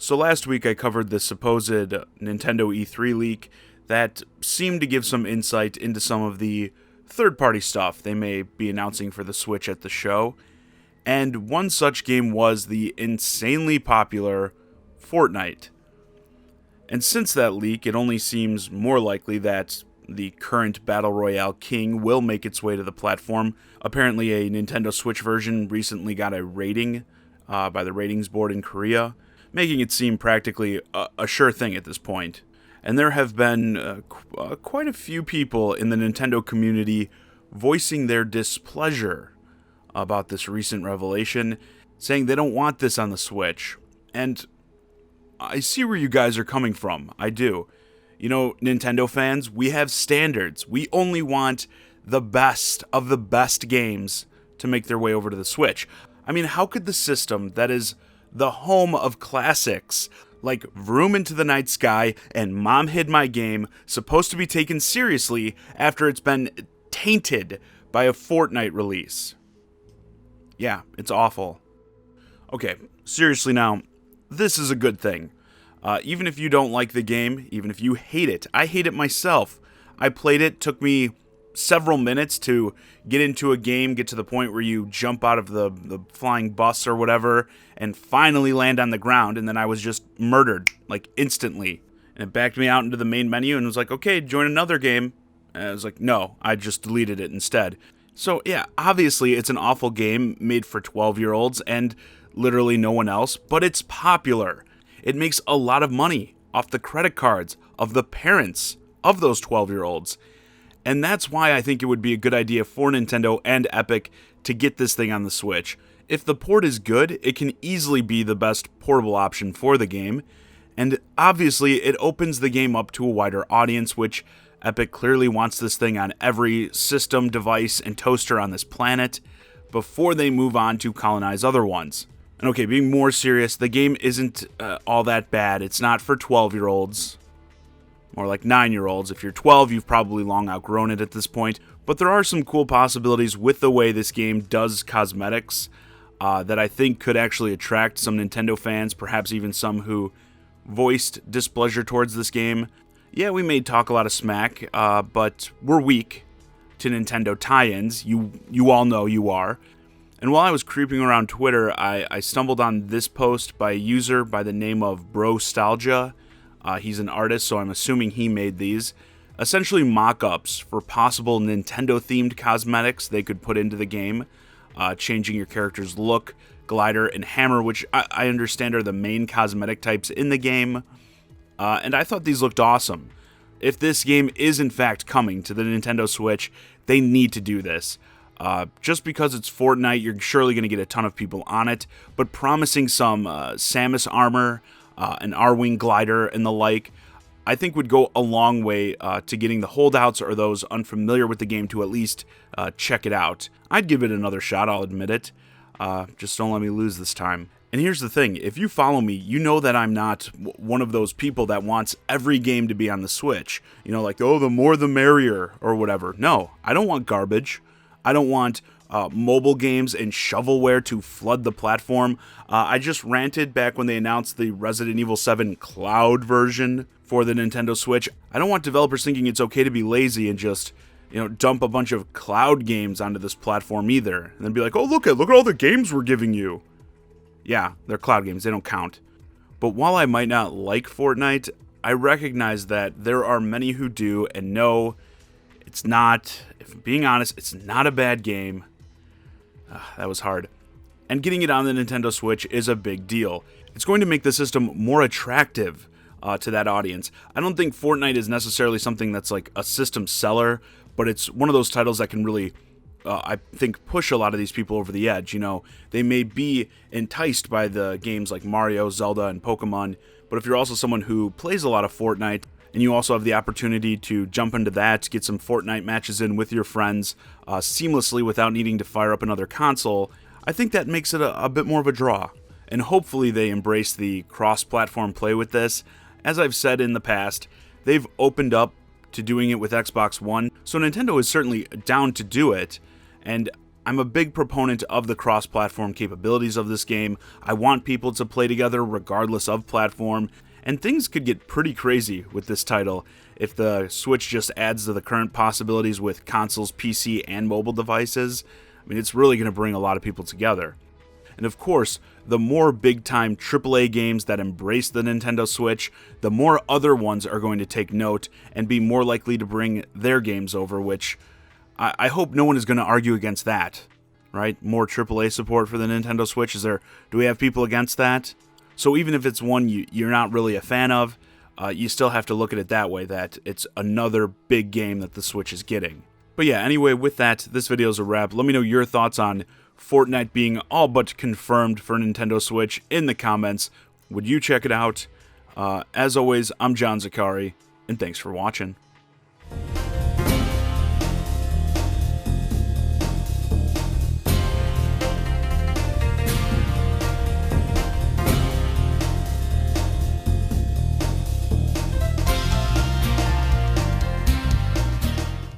So last week I covered the supposed Nintendo E3 leak that seemed to give some insight into some of the third-party stuff they may be announcing for the Switch at the show. And one such game was the insanely popular Fortnite. And since that leak, it only seems more likely that the current Battle Royale king will make its way to the platform. Apparently a Nintendo Switch version recently got a rating by the ratings board in Korea, making it seem practically a sure thing at this point. And there have been quite a few people in the Nintendo community voicing their displeasure about this recent revelation, saying they don't want this on the Switch. And I see where you guys are coming from. I do. You know, Nintendo fans, we have standards. We only want the best of the best games to make their way over to the Switch. I mean, how could the system that is the home of classics like Vroom into the Night Sky and Mom Hid My Game supposed to be taken seriously after it's been tainted by a Fortnite release? Yeah, it's awful. Okay, seriously now, this is a good thing. Even if you don't like the game, even if you hate it, I hate it myself. I played it, took me several minutes to get into a game, get to the point where you jump out of the flying bus or whatever, and finally land on the ground, and then I was just murdered, like, instantly. And it backed me out into the main menu and was like, okay, join another game. And I was like, no, I just deleted it instead. So, yeah, obviously it's an awful game made for 12-year-olds and literally no one else, but it's popular. It makes a lot of money off the credit cards of the parents of those 12-year-olds. And that's why I think it would be a good idea for Nintendo and Epic to get this thing on the Switch. If the port is good, it can easily be the best portable option for the game. And obviously, it opens the game up to a wider audience, which Epic clearly wants this thing on every system, device, and toaster on this planet before they move on to colonize other ones. And okay, being more serious, the game isn't all that bad. It's not for 12-year-olds. More like 9-year-olds. If you're 12, you've probably long outgrown it at this point. But there are some cool possibilities with the way this game does cosmetics that I think could actually attract some Nintendo fans, perhaps even some who voiced displeasure towards this game. Yeah, we may talk a lot of smack, but we're weak to Nintendo tie-ins. You all know you are. And while I was creeping around Twitter, I stumbled on this post by a user by the name of Brostalgia. He's an artist, so I'm assuming he made these. Essentially mock-ups for possible Nintendo-themed cosmetics they could put into the game. Changing your character's look, glider, and hammer, which I understand are the main cosmetic types in the game. And I thought these looked awesome. If this game is in fact coming to the Nintendo Switch, they need to do this. Just because it's Fortnite, you're surely going to get a ton of people on it, but promising some Samus armor, an R-Wing glider, and the like, I think would go a long way to getting the holdouts or those unfamiliar with the game to at least check it out. I'd give it another shot, I'll admit it. Just don't let me lose this time. And here's the thing, if you follow me, you know that I'm not one of those people that wants every game to be on the Switch. You know, like, oh, the more the merrier, or whatever. No, I don't want garbage. I don't want mobile games and shovelware to flood the platform. I just ranted back when they announced the Resident Evil 7 cloud version for the Nintendo Switch. I don't want developers thinking it's okay to be lazy and just, dump a bunch of cloud games onto this platform either. And then be like, oh, look at all the games we're giving you. Yeah, they're cloud games, they don't count. But while I might not like Fortnite, I recognize that there are many who do, and no, it's not, if I'm being honest, it's not a bad game. That was hard. And getting it on the Nintendo Switch is a big deal. It's going to make the system more attractive to that audience. I don't think Fortnite is necessarily something that's like a system seller, but it's one of those titles that can really, I think, push a lot of these people over the edge. They may be enticed by the games like Mario, Zelda, and Pokemon, but if you're also someone who plays a lot of Fortnite, and you also have the opportunity to jump into that, get some Fortnite matches in with your friends seamlessly without needing to fire up another console, I think that makes it a bit more of a draw. And hopefully they embrace the cross-platform play with this. As I've said in the past, they've opened up to doing it with Xbox One, so Nintendo is certainly down to do it, and I'm a big proponent of the cross-platform capabilities of this game. I want people to play together regardless of platform, and things could get pretty crazy with this title if the Switch just adds to the current possibilities with consoles, PC, and mobile devices. I mean, it's really going to bring a lot of people together. And of course, the more big-time AAA games that embrace the Nintendo Switch, the more other ones are going to take note and be more likely to bring their games over, which I hope no one is going to argue against that, right? More AAA support for the Nintendo Switch. Do we have people against that? So even if it's one you're not really a fan of, you still have to look at it that way, that it's another big game that the Switch is getting. But yeah, anyway, with that, this video is a wrap. Let me know your thoughts on Fortnite being all but confirmed for Nintendo Switch in the comments. Would you check it out? As always, I'm John Zakari, and thanks for watching.